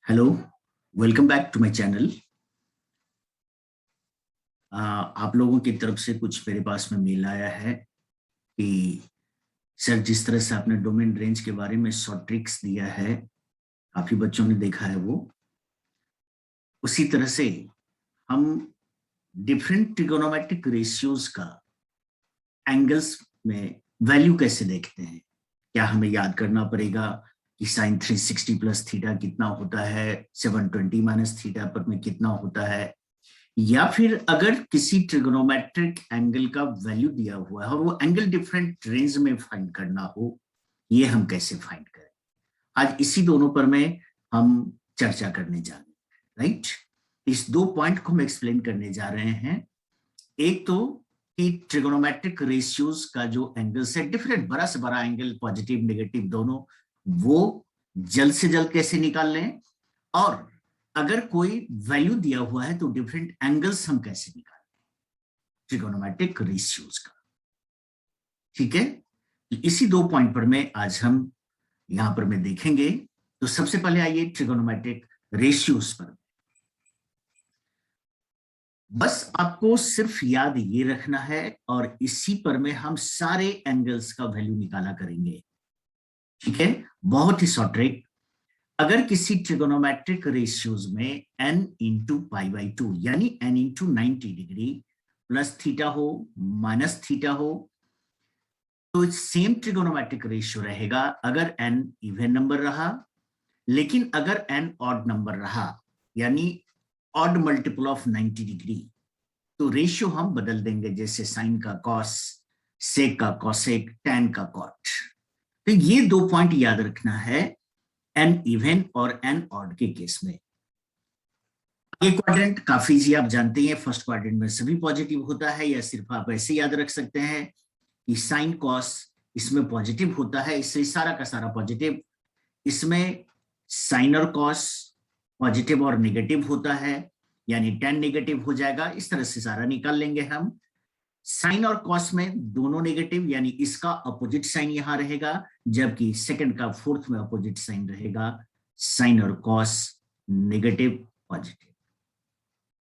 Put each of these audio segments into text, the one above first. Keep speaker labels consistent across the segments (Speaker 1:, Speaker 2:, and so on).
Speaker 1: Hello, welcome back to my channel. आप लोगों की तरफ से कुछ मेरे पास में मेल आया है कि सर, जिस तरह से आपने डोमेन रेंज के बारे में शॉर्ट ट्रिक्स दिया है, काफी बच्चों ने देखा है वो, उसी तरह से हम डिफरेंट ट्रिगोनोमेट्रिक रेशियोज का एंगल्स में वैल्यू कैसे देखते हैं। क्या हमें याद करना पड़ेगा कि साइन 360 प्लस थीटा कितना होता है, 720 माइनस थीटा पर में कितना होता है, या फिर अगर किसी ट्रिगोनोमेट्रिक एंगल का वैल्यू दिया हुआ है और वो एंगल डिफरेंट रेंज में फाइंड करना हो, ये हम कैसे फाइंड करें। आज इसी दोनों पर में हम चर्चा करने जा रहे हैं, राइट। इस दो पॉइंट को हम एक्सप्लेन करने जा रहे हैं। एक तो कि ट्रिगोनोमेट्रिक रेशियोज का जो एंगल्स है, डिफरेंट बड़ा से बड़ा एंगल, पॉजिटिव नेगेटिव दोनों, वो जल्द से जल्द कैसे निकाल लें, और अगर कोई वैल्यू दिया हुआ है तो डिफरेंट एंगल्स हम कैसे निकालें ट्रिगोनोमेट्रिक रेशियोज का। ठीक है, इसी दो पॉइंट पर में आज हम यहां पर में देखेंगे। तो सबसे पहले आइए ट्रिगोनोमेट्रिक रेशियोज पर। बस आपको सिर्फ याद ये रखना है और इसी पर में हम सारे एंगल्स का वैल्यू निकाला करेंगे। ठीक है, बहुत ही शॉर्ट ट्रिक। अगर किसी ट्रिगोनोमेट्रिक रेशियोज में n इंटू पाई बाई 2 यानी n into 90 degree plus theta हो माइनस थीटा हो, तो सेम ट्रिगोनोमेट्रिक रेशियो रहेगा अगर n इवन नंबर रहा, लेकिन अगर n ऑड नंबर रहा यानी ऑड मल्टीपल ऑफ 90 डिग्री, तो रेशियो हम बदल देंगे, जैसे साइन का कॉस, सेक का कॉसेक, टैन का कॉट। तो ये दो पॉइंट याद रखना है एन इवन और एन ऑड के केस में। ये क्वाड्रेंट काफी इजी, आप जानते हैं, फर्स्ट क्वाड्रेंट में सभी पॉजिटिव होता है, या सिर्फ आप ऐसे याद रख सकते हैं कि साइन कॉस इसमें पॉजिटिव होता है, इससे सारा का सारा पॉजिटिव। इसमें साइन और कॉस पॉजिटिव और नेगेटिव होता है, यानी टेन नेगेटिव हो जाएगा। इस तरह से सारा निकाल लेंगे हम। साइन और कॉस में दोनों नेगेटिव, यानी इसका अपोजिट साइन यहां रहेगा, जबकि सेकंड का फोर्थ में अपोजिट साइन रहेगा। साइन और कॉस नेगेटिव पॉजिटिव।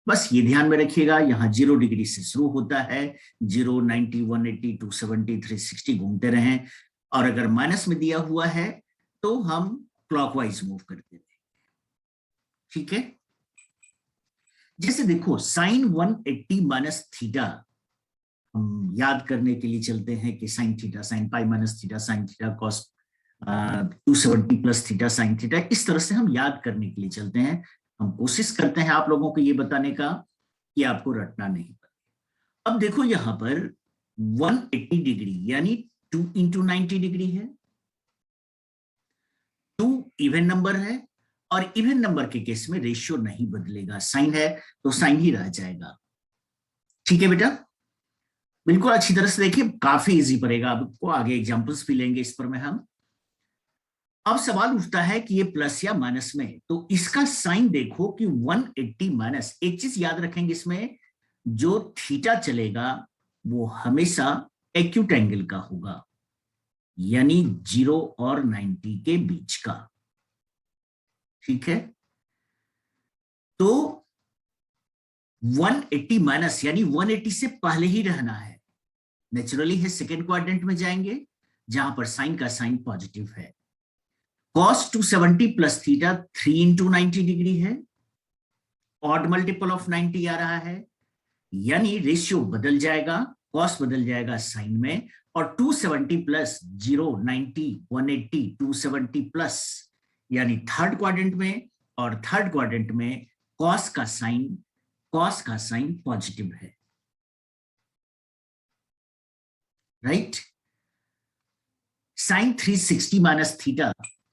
Speaker 1: बस ये ध्यान में रखिएगा, यहां 0 डिग्री से शुरू होता है, 0, 90, 180, 270, 360 घूमते रहें, और अगर माइनस में दिया हुआ है तो हम क्लॉकवाइज मूव करते रहें। ठीक है, जैसे देखो साइन 180 माइनस थीटा, हम याद करने के लिए चलते हैं कि sine theta sine pi minus theta sine theta cos 270 plus theta sine theta, इस तरह से हम याद करने के लिए चलते हैं। हम कोशिश करते हैं आप लोगों को ये बताने का कि आपको रटना नहीं पड़े। अब देखो यहां पर 180 डिग्री यानी 2 इंटू 90 डिग्री है, 2 इवन नंबर है, और इवन नंबर के केस में रेशियो नहीं बदलेगा, साइन है तो साइन ही रह जाएगा। ठीक है बेटा, बिल्कुल अच्छी तरह से देखिए, काफी इजी पड़ेगा आपको, आगे एग्जांपल्स भी लेंगे इस पर में हम। अब सवाल उठता है कि ये प्लस या माइनस में, तो इसका साइन देखो कि 180 माइनस, एक चीज याद रखेंगे इसमें, जो थीटा चलेगा वो हमेशा एक्यूट एंगल का होगा, यानी 0 और 90 के बीच का। ठीक है, तो 180 माइनस यानी 180 से पहले ही रहना है, नेचुरली है सेकेंड क्वाड्रेंट में जाएंगे जहां पर साइन का साइन पॉजिटिव है। cos 270 plus theta 3 into 90 degree है, ऑड मल्टीपल ऑफ 90 आ रहा है, यानी रेशियो बदल जाएगा, cos बदल जाएगा साइन में, और 270 प्लस 0 90 180 270 प्लस, यानी थर्ड क्वाड्रेंट में, और थर्ड क्वाड्रेंट में cos का साइन पॉजिटिव है, राइट। साइन 360 माइनस थीटा,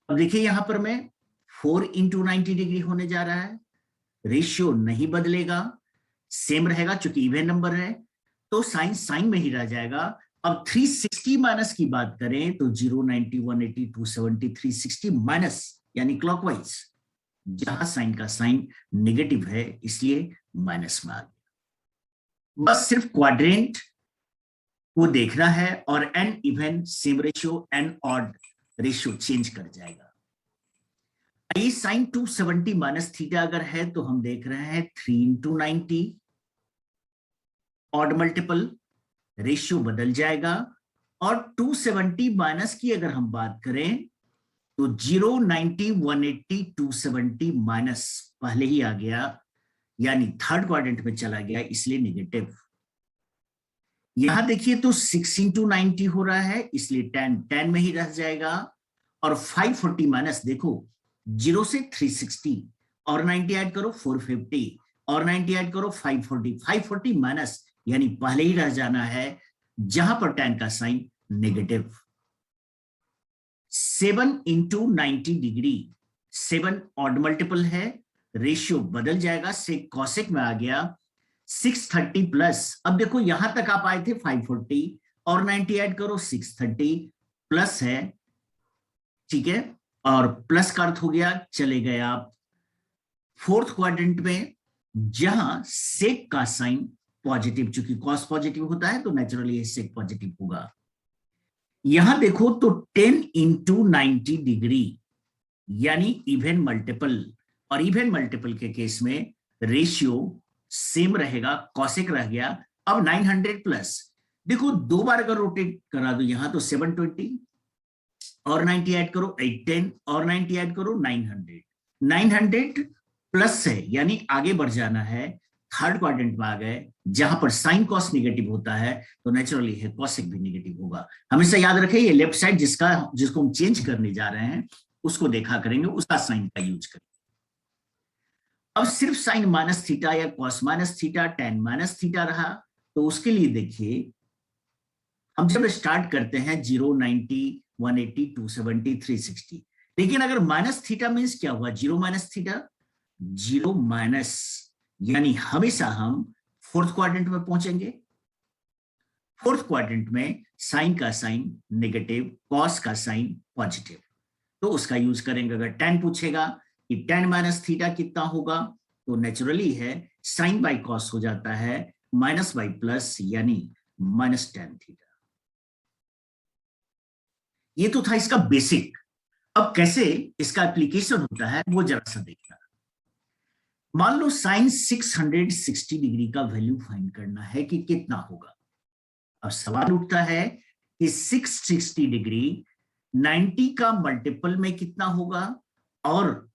Speaker 1: अब देखिए यहां पर मैं 4 इंटू 90 डिग्री होने जा रहा है, रेशियो नहीं बदलेगा, सेम रहेगा चूंकि इवन नंबर है, तो साइन साइन में ही रह जाएगा। अब 360 माइनस की बात करें तो 0 90 180 270 360 माइनस यानी क्लॉकवाइज, जहां साइन का साइन नेगेटिव है इसलिए माइनस में आ गया। बस सिर्फ क्वाड्रेंट को देखना है, और n even same ratio, n odd ratio change कर जाएगा। आइए साइन 270 माइनस थीटा अगर है तो हम देख रहे हैं 3 इंटू 90 ऑड मल्टीपल, रेशियो बदल जाएगा। और 270 माइनस की अगर हम बात करें तो 0, 90, 180, 270 माइनस पहले ही आ गया, यानी थर्ड क्वाड्रेंट में चला गया, इसलिए नेगेटिव। यहां देखिए तो 6 इंटू 90 हो रहा है, इसलिए 10 में ही रह जाएगा। और 540 माइनस देखो 0 से 360 और 90 ऐड करो 450 और 90 ऐड करो 540, 540 माइनस यानी पहले ही रह जाना है जहां पर tan का sign negative. 7 into 90 degree, 7 odd multiple है, रेशियो बदल जाएगा, से कॉसेक में आ गया 630 प्लस। अब देखो यहां तक आप आए थे 540 और 90 ऐड करो 630 प्लस है, ठीक है, और प्लस का अर्थ हो गया चले गए आप फोर्थ क्वाड्रेंट में जहां सेक का साइन पॉजिटिव, चूंकि कॉस पॉजिटिव होता है तो नेचुरली सेक पॉजिटिव होगा। यहां देखो तो 10 इंटू 90 डिग्री यानी इवन मल्टीपल, और इवन मल्टीपल के केस में रेशियो सेम रहेगा, कॉसेक रह गया। अब 900 प्लस, देखो दो बार अगर रोटेट करा दो यहां तो 720 और 90 ऐड करो 810 और 90 ऐड करो 900, 900 प्लस है यानी आगे बढ़ जाना है, थर्ड क्वाड्रेंट में आ गए जहां पर साइन कॉस नेगेटिव होता है तो नेचुरली है कॉसेक भी नेगेटिव होगा। हमेशा याद रखें ये लेफ्ट साइड जिसको हम चेंज करने जा रहे हैं उसको देखा करेंगे, उसका साइन का यूज करेंगे। अब सिर्फ साइन माइनस थीटा या cos minus theta, ten minus theta रहा, तो उसके लिए देखिए हम जब स्टार्ट करते हैं 0, 90, 180, 270, 360, लेकिन अगर माइनस थीटा मीन्स क्या हुआ, 0 माइनस थीटा, 0 माइनस यानी हमेशा हम फोर्थ क्वाड्रेंट में पहुंचेंगे। फोर्थ क्वाड्रेंट में साइन का साइन नेगेटिव, कॉस का साइन पॉजिटिव, तो उसका यूज करेंगे। अगर tan पूछेगा कि tan माइनस थीटा कितना होगा तो नेचुरली है साइन बाई कॉस हो जाता है माइनस बाई प्लस यानी माइनस tan थीटा। ये तो था इसका बेसिक। अब कैसे इसका एप्लीकेशन होता है वो जरा सा देखना। मान लो साइन 660 डिग्री का वैल्यू फाइंड करना है कि कितना होगा। अब सवाल उठता है कि 660 डिग्री 90 का मल्टीपल में कितना होगा और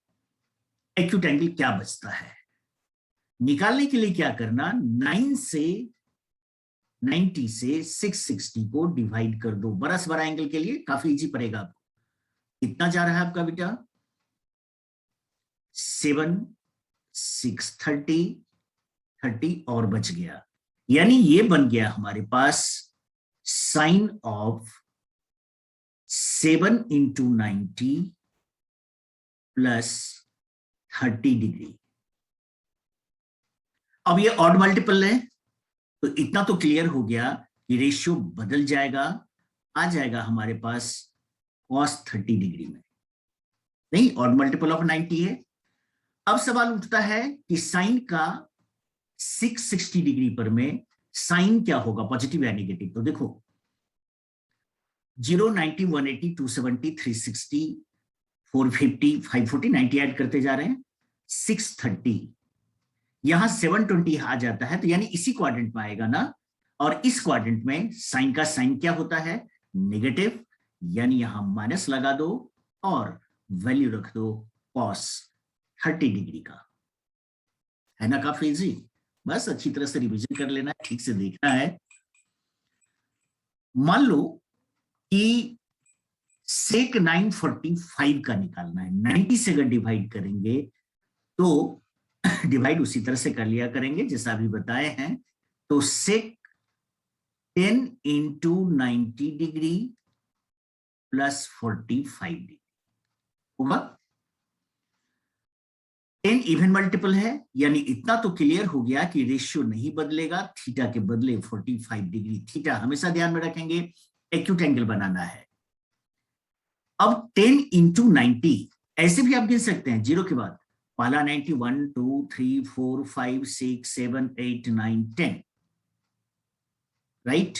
Speaker 1: एक्यूट एंगल क्या बचता है। निकालने के लिए क्या करना, 90 से 660 को डिवाइड कर दो, बड़ा से बड़ा एंगल के लिए काफी इजी पड़ेगा आपको। कितना जा रहा है आपका बेटा, 7, 630, 30 और बच गया, यानी ये बन गया हमारे पास sine of 7 into 90 plus 30 degree. अब ये ऑड मल्टीपल है तो इतना तो क्लियर हो गया कि रेशियो बदल जाएगा, आ जाएगा हमारे पास cos 30 डिग्री में, नहीं ऑड मल्टीपल ऑफ 90 है। अब सवाल उठता है कि साइन का 660 डिग्री पर में साइन क्या होगा, पॉजिटिव या नेगेटिव। तो देखो 0, 90, 180, 270, 360, 450, 540, 90 ऐड करते जा रहे हैं 630, यहां 720 आ जाता है तो यानी इसी क्वाड्रेंट में आएगा ना, और इस क्वाड्रेंट में साइन का साइन क्या होता है, नेगेटिव, यानी यहां माइनस लगा दो और वैल्यू रख दो cos 30 डिग्री का। है ना काफी इजी, बस अच्छी तरह से रिवीजन कर लेना है, ठीक से देखना है। मान लो कि सेक 945 का निकालना है, 90 से अगर डिवाइड करेंगे तो डिवाइड उसी तरह से कर लिया करेंगे जैसा अभी बताए हैं, तो सेक 10 इंटू 90 डिग्री प्लस 45 डिग्री होगा। 10 इवन मल्टीपल है यानी इतना तो क्लियर हो गया कि रेशियो नहीं बदलेगा, थीटा के बदले 45 डिग्री, थीटा हमेशा ध्यान में रखेंगे एक्यूट एंगल बनाना है। अब 10 इंटू 90 ऐसे भी आप गिन सकते हैं जीरो के बाद, पहला 90, 1, 2, 3, 4, 5, 6, 7, 8, 9, 10, राइट।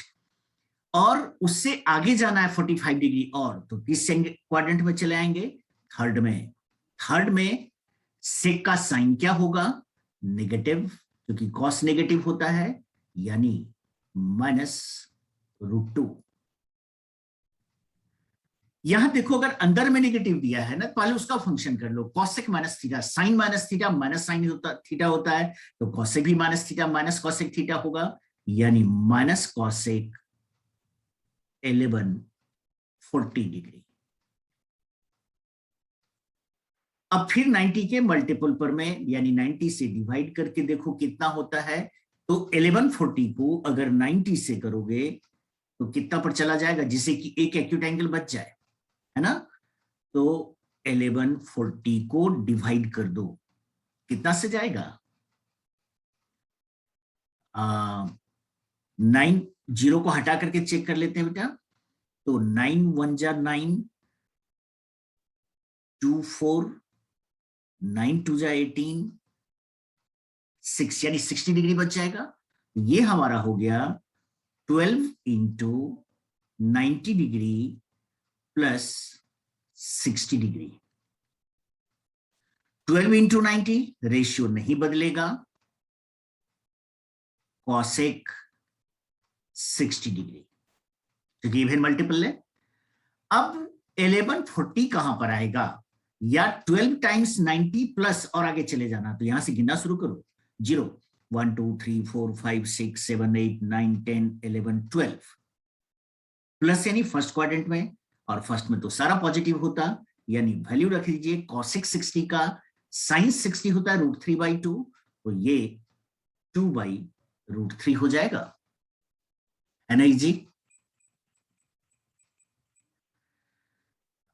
Speaker 1: और उससे आगे जाना है 45 डिग्री और, तो किस क्वाड्रेंट में चले आएंगे, थर्ड में। थर्ड में सेक का साइन क्या होगा, नेगेटिव, क्योंकि कॉस नेगेटिव होता है, यानी -√2। यहां देखो अगर अंदर में नेगेटिव दिया है ना, पहले उसका फंक्शन कर लो, cosec minus theta, sine minus theta minus sine theta होता है, तो कॉसेक भी minus theta minus cosec theta होगा, यानी माइनस कॉसेक 1140 डिग्री। अब फिर 90 के मल्टीपल पर में, यानी 90 से डिवाइड करके देखो कितना होता है, तो 1140 को अगर 90 से करोगे तो कितना पर चला जाएगा, जिससे कि एक एक्यूट एंगल बच जाए, है ना। तो 1140 को डिवाइड कर दो, कितना से जाएगा, 9, 0 को हटा करके चेक कर लेते हैं बेटा, तो 9 1 जा 9, 2 4, 9 2 जा 18, 6 यानी 60 डिग्री बच जाएगा। ये हमारा हो गया 12 into 90 degree plus 60 degree. 12 into 90 ratio नहीं बदलेगा, कॉसेक 60 डिग्री, क्योंकि इवन मल्टीपल है। अब 1140 कहां पर आएगा, या 12 टाइम्स 90 प्लस और आगे चले जाना, तो यहां से गिनना शुरू करो, 0 1 2 3 4 5 6 7 8 9 10 11 12, प्लस यानी फर्स्ट क्वाड्रेंट में, और फर्स्ट में तो सारा पॉजिटिव होता, यानी वैल्यू रख लीजिए, कॉसेक 60 का साइन 60 होता है √3/2, तो ये 2/√3 हो जाएगा, है ना जी।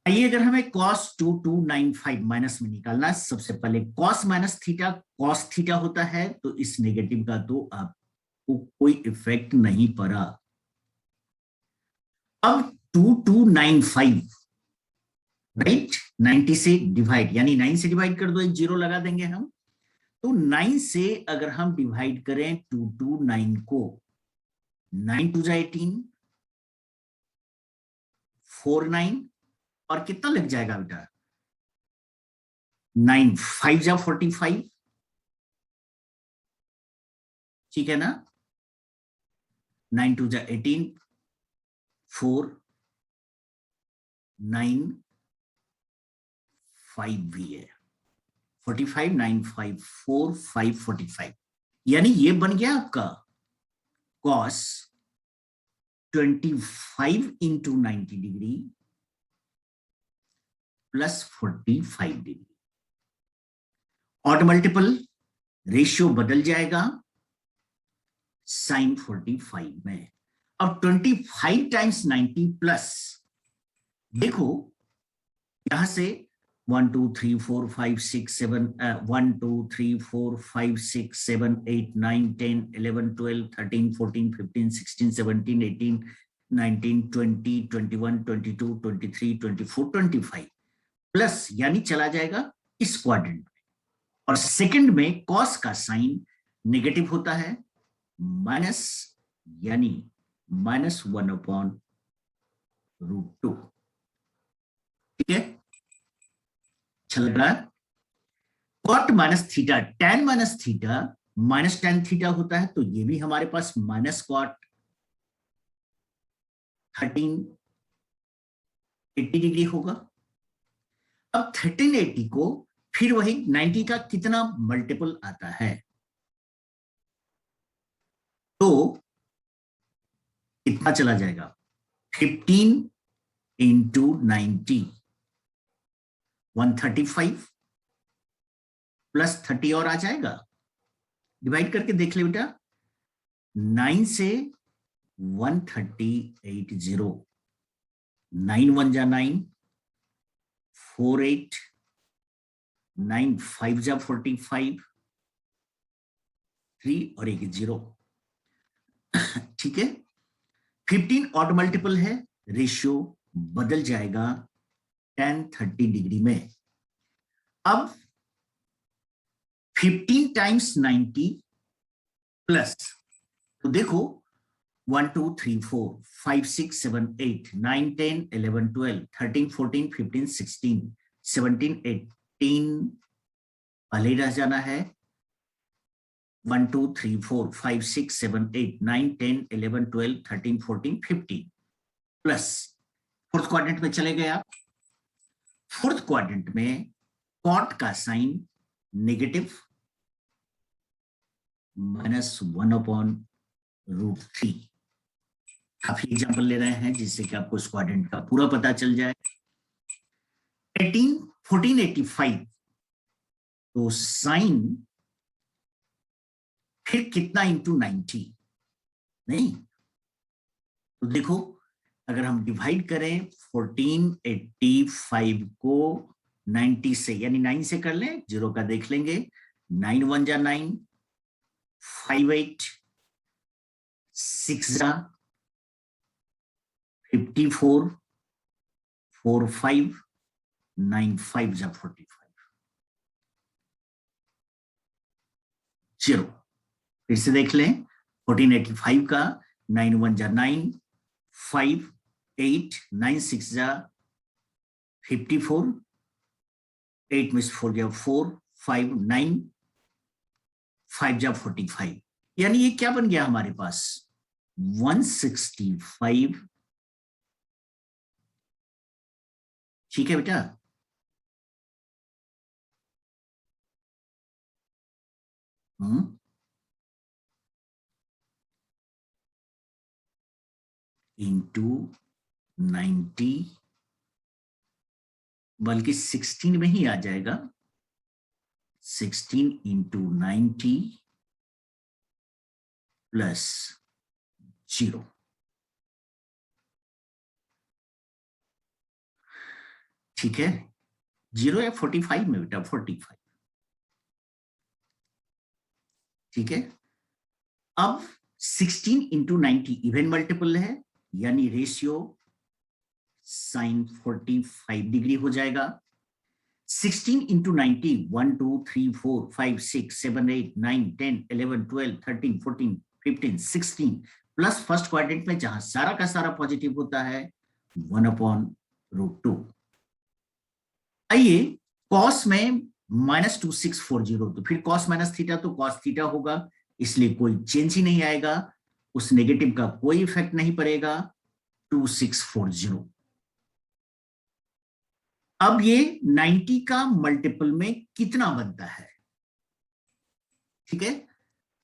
Speaker 1: आइए अगर हमें cos 2295 माइनस में निकालना है, सबसे पहले cos minus theta cos theta होता है, तो इस नेगेटिव का तो आपको कोई इफेक्ट नहीं पड़ा। अब 2295 राइट, 90 से डिवाइड, यानी 9 से डिवाइड कर दो, एक 0 लगा देंगे हम, तो 9 से अगर हम डिवाइड करें 229 को, 9 2 जा 18, 4 9, और कितना लग जाएगा बेटा, 9 5 जा 45, ठीक है ना, 9 2 जा 18, 4 9 5 भी है, 45 9 5 4 5 45, यानी ये बन गया आपका cos 25 into 90 degree plus 45 degree. Odd multiple ratio बदल जाएगा साइन 45 में। अब 25 टाइम्स 90 प्लस, देखो यहां से 1 2 3 4 5 6 7 1 2 3 4 5 6 7 8 9 10 11 12 13 14 15 16 17 18 19 20 21 22 23 24 25 प्लस, यानी चला जाएगा इस क्वाड्रेंट में, और सेकंड में कॉस का साइन नेगेटिव होता है, माइनस, यानी -1/√2, ठीक है, चल रहा है। Cot minus theta tan minus theta minus tan theta होता है, तो ये भी हमारे पास माइनस कॉट 1380 डिग्री होगा। अब 1380 को फिर वही 90 का कितना मल्टीपल आता है, तो कितना चला जाएगा, 15 इंटू 90 135 प्लस 30 और आ जाएगा, डिवाइड करके देख ले बेटा, 9 से 1380, 9 1 जा 9, 4 8, 9 5 जा 45, 3 और एक 0, ठीक है। 15 ऑड मल्टीपल है, रेशियो बदल जाएगा tan 30 डिग्री में। अब 15 टाइम्स 90 प्लस, तो देखो 1 2 3 4 5 6 7 8 9 10 11 12 13 14 15 16 17 8 15 पहले रह जाना है, 1 2 3 4 5 6 7 8 9 10 11 12 13 14 15 प्लस फोर्थ क्वाड्रेंट में चले गए आप। फोर्थ क्वाड्रेंट में कॉट का साइन नेगेटिव -1/√3। काफी एग्जाम्पल ले रहे हैं जिससे कि आपको इस क्वाड्रेंट का पूरा पता चल जाए। 1485 तो साइन फिर कितना इंटू 90 नहीं, तो देखो अगर हम डिवाइड करें 1485 को 90 से, यानी 9 से कर लें, 0 का देख लेंगे, 9 1 जा 9, 5 8, 6 जा 54, 4 5, 9 5 जा 45, 0। फिर से देख लें 1485 का 9 1 जा 9, 5 8, 9 6 जा 54, 8 में 4 जा 4, 5 9, 5 जा 45, यानी ये क्या बन गया हमारे पास 165। ठीक है बेटा, इंटू 90, बल्कि 16 में ही आ जाएगा, 16 इंटू 90 प्लस 0। ठीक है, 0 या 45 में बेटा, 45। ठीक है, अब 16 इंटू 90 इवन मल्टीपल है, यानी रेशियो साइन 45 डिग्री हो जाएगा। 16 इंटू 90 1 2 3 4 5 6 7 8 9 10 11 12 13 14 15 16 प्लस फर्स्ट क्वाड्रेंट में जहां सारा का सारा पॉजिटिव होता है 1/√2। आइए कॉस में -2640, तो फिर कॉस माइनस थीटा तो कॉस थीटा होगा, इसलिए कोई चेंज ही नहीं आएगा, उस नेगेटिव का कोई इफेक्ट नहीं पड़ेगा, 2640। अब ये 90 का मल्टीपल में कितना बनता है, ठीक है,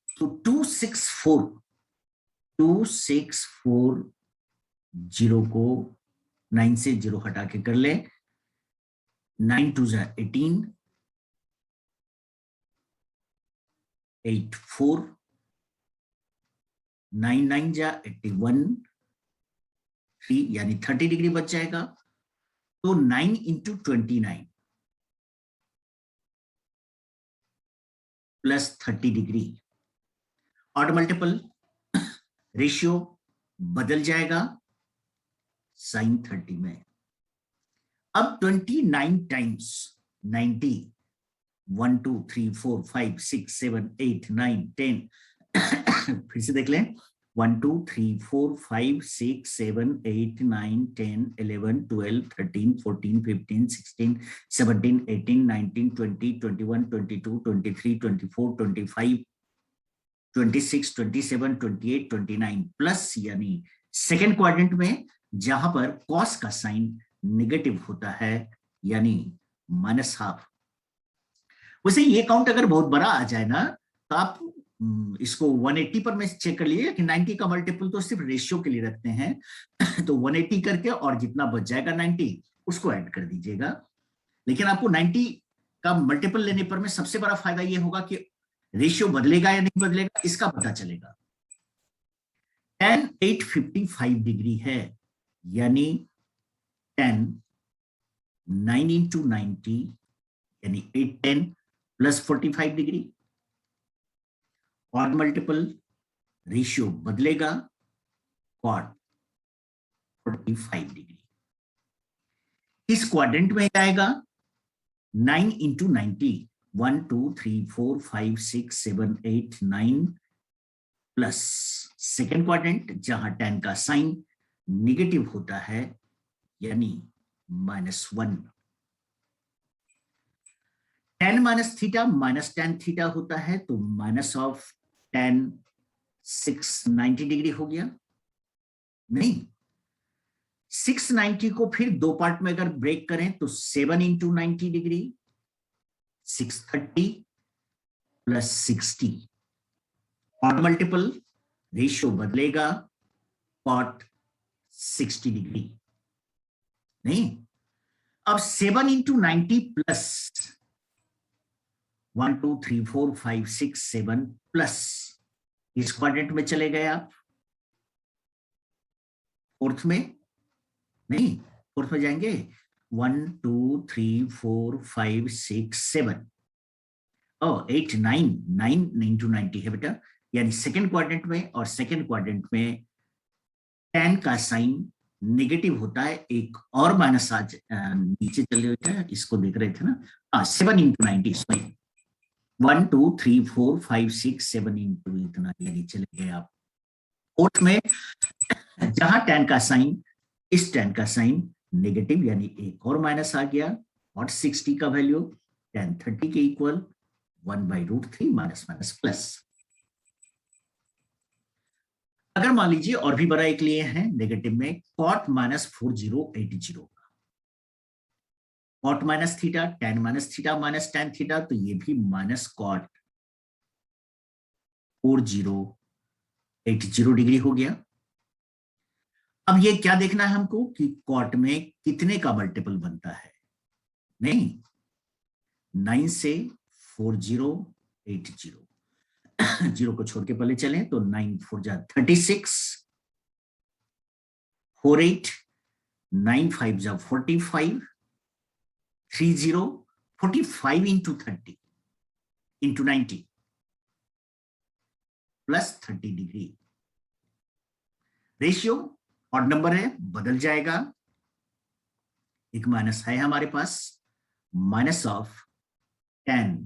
Speaker 1: तो 2640 को 9 से 0 हटा के कर ले, 9 2 जा 18, 8 4, 9 9 जा 81, 3 यानी 30 डिग्री बच जाएगा, तो 9 into 29 plus 30 degree, odd multiple, ratio बदल जाएगा साइन 30 में। अब 29 टाइम्स 90, 1 2 3 4 5 6 7 8 9 10 फिर से देख लें, 1 2 3 4 5 6 7 8 9 10 11 12 13 14 15 16 17 18 19 20 21 22 23 24 25 26 27 28 29 प्लस, यानी सेकेंड क्वाड्रेंट में जहां पर कॉस का साइन नेगेटिव होता है, यानी -12। वैसे ये काउंट अगर बहुत बड़ा आ जाए ना तो आप इसको 180 पर में चेक कर लीजिए कि 90 का मल्टीपल तो सिर्फ रेशियो के लिए रखते हैं तो 180 करके और जितना बच जाएगा 90 उसको ऐड कर दीजिएगा। लेकिन आपको 90 का मल्टीपल लेने पर में सबसे बड़ा फायदा ये होगा कि रेशियो बदलेगा या नहीं बदलेगा इसका पता चलेगा। tan 855 डिग्री है, यानी tan 9 इंटू 90 यानी 810 प्लस 45 डिग्री, और मल्टीपल, रेशियो बदलेगा, cot 45 डिग्री। इस क्वाड्रेंट में आएगा 9 इंटू 90, 1 2 3 4 5 6 7 8 9 प्लस सेकेंड क्वाड्रेंट जहां tan का साइन नेगेटिव होता है, यानी -1। tan minus theta minus tan theta होता है, तो माइनस ऑफ tan 690 डिग्री हो गया। नहीं, 690 को फिर दो पार्ट में अगर ब्रेक करें तो 7 इंटू 90 डिग्री, 630 प्लस 60, और मल्टीपल रेशियो बदलेगा, कॉट 60 डिग्री। नहीं, अब 7 इंटू 90 प्लस 1 2 3 4 5 6 7 प्लस, इस क्वाड्रेंट में चले गए आप, फोर्थ में, नहीं फोर्थ में जाएंगे, 1 2 3 4 5 6 7 8 9 9 इंटू 90 है बेटा, यानी सेकेंड क्वाड्रेंट में, और सेकेंड क्वाड्रेंट में tan का साइन नेगेटिव होता है, एक और माइनस आज नीचे चले बेटा, इसको देख रहे थे ना, 7 इंटू 90, सॉरी 1 2 3 4 5 6 7 इंटू इतना, यानी चले गए आप फोर्थ में, जहां tan का साइन, इस tan का साइन नेगेटिव, यानी एक और माइनस आ गया, और 60 का वैल्यू tan 30 के इक्वल 1/√3 माइनस माइनस प्लस। अगर मान लीजिए और भी बड़ा एक लिए हैं नेगेटिव में, cot minus 4080, cot minus theta, tan minus theta minus tan theta, तो ये भी माइनस cot 4080 डिग्री हो गया। अब ये क्या देखना है हमको कि cot में कितने का मल्टीपल बनता है। नहीं, 9 से 4080, जीरो को छोड़ के पहले चलें तो 9 4 जा 36, 48, 9 5 जा 45, 30, 45 into 30 into 90 plus 30 degree. Ratio odd number है, बदल जाएगा, एक माइनस है हमारे पास, माइनस ऑफ tan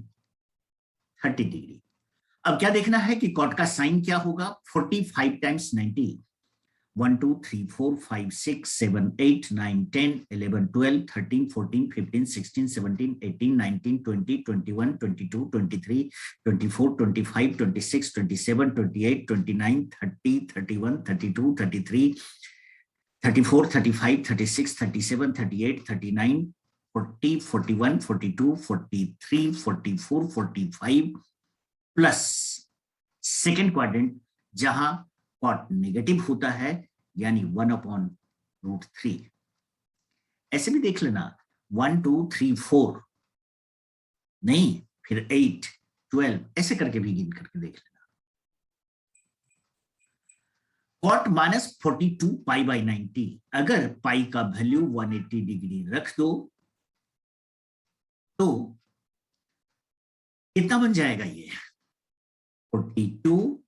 Speaker 1: 30 डिग्री। अब क्या देखना है कि कॉट का साइन क्या होगा, 45 टाइम्स 90, 1 2 3 4 5 6 7 8 9 10 11 12 13 14 15 16 17 18 19 20 21 22 23 24 25 26 27 28 29 30 31 32 33 34 35 36 37 38 39 40 41 42 43 44 45 प्लस सेकेंड क्वाड्रेंट जहां कॉट नेगेटिव होता है, यानी 1/√3। ऐसे भी देख लेना, 1 2 3 4, नहीं फिर 8 12, ऐसे करके भी गिन करके देख लेना। कॉट माइनस 42 π/90, अगर पाई का वैल्यू 180 डिग्री रख दो तो कितना बन जाएगा ये, 42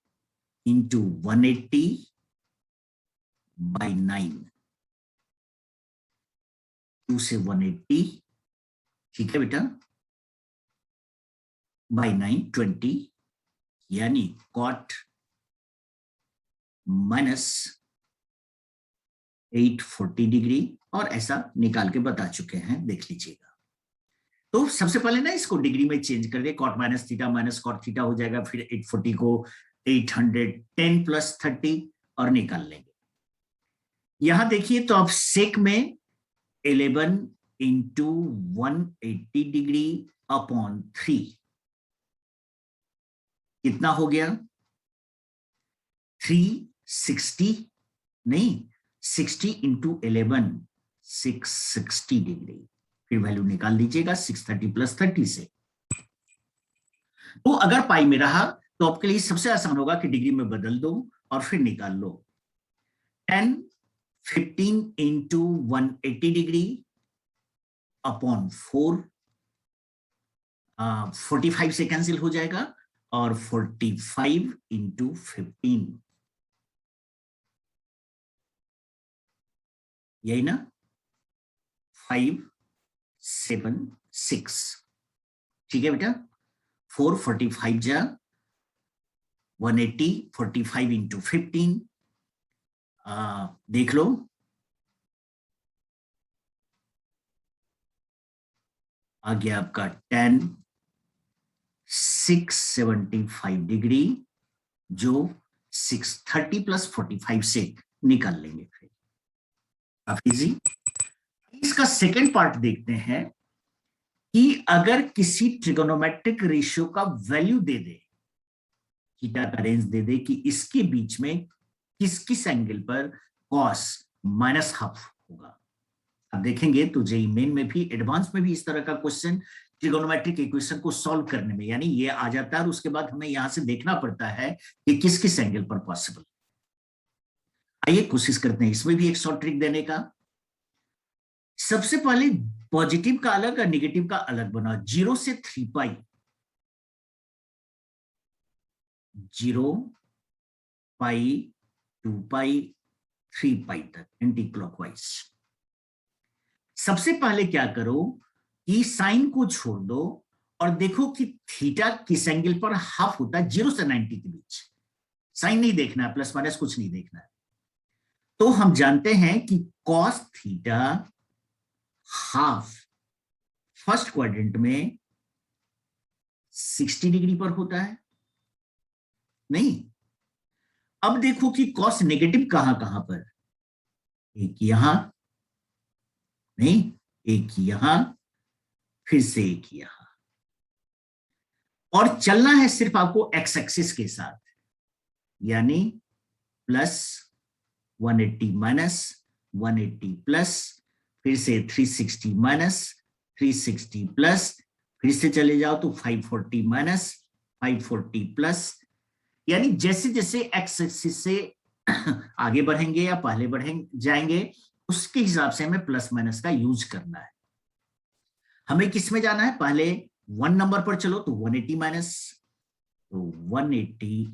Speaker 1: इंटू 180/9, 2 से 180, ठीक है बेटा, /9 20, यानी कॉट माइनस 840 डिग्री, और ऐसा निकाल के बता चुके हैं, देख लीजिएगा। तो सबसे पहले ना इसको डिग्री में चेंज करके cot minus theta minus cot theta हो जाएगा, फिर 840 को 810 प्लस 30 और निकाल लेंगे। यहां देखिए तो अब सेक में 11 इंटू 180 डिग्री अपॉन 3 कितना हो गया, 360, नहीं 60 इंटू 11 660 डिग्री, फिर वैल्यू निकाल दीजिएगा 630 प्लस 30 से। तो अगर पाई में रहा तो आपके लिए सबसे आसान होगा कि डिग्री में बदल दो और फिर निकाल लो। 10 15 इंटू 180 डिग्री अपॉन 4, 45 से कैंसिल हो जाएगा, और 45 इंटू 15, यही ना, 576, ठीक है बेटा। 445 जा 180, 45 इंटू 15, देख लो, आ गया आपका 10 675 डिग्री, जो 630 प्लस 45 से निकाल लेंगे। फिर काफी इजी। इसका सेकेंड पार्ट देखते हैं कि अगर किसी ट्रिगोनोमेट्रिक रेशियो का वैल्यू दे दे, थीटा का रेंज दे दे कि इसके बीच में किस किस एंगल पर कॉस माइनस हाफ होगा। अब देखेंगे तो जेईई मेन में भी, एडवांस में भी इस तरह का क्वेश्चन ट्रिगोनोमेट्रिक इक्वेशन को सॉल्व करने में, यानी ये आ जाता है और उसके बाद हमें यहां से देखना पड़ता है कि किस किस एंगल पर पॉसिबल। आइए कोशिश करते हैं इसमें भी एक शॉर्ट ट्रिक देने का। सबसे पहले पॉजिटिव का अलग और निगेटिव का अलग बनाओ। 0 से 3 पाई, 0 पाई, 2 पाई, 3 पाई तक एंटी क्लॉकवाइज। सबसे पहले क्या करो कि साइन को छोड़ दो और देखो कि थीटा किस एंगल पर हाफ होता है 0 से 90 के बीच। साइन नहीं देखना है, प्लस माइनस कुछ नहीं देखना है। तो हम जानते हैं कि cos theta half first quadrant में 60 डिग्री पर होता है। नहीं, अब देखो कि कॉस नेगेटिव कहां कहां पर, एक यहां, नहीं, एक यहां, फिर से एक यहां, और चलना है सिर्फ आपको एक्स एक्सिस के साथ, यानी प्लस 180 माइनस 180 प्लस, फिर से 360 माइनस 360 प्लस, फिर से चले जाओ तो 540 माइनस 540 प्लस। यानी जैसे जैसे एक्स एक्सिस से आगे बढ़ेंगे या पहले बढ़ेंगे जाएंगे, उसके हिसाब से हमें प्लस माइनस का यूज करना है। हमें किस में जाना है, पहले 1 नंबर पर चलो तो 180 माइनस, तो 180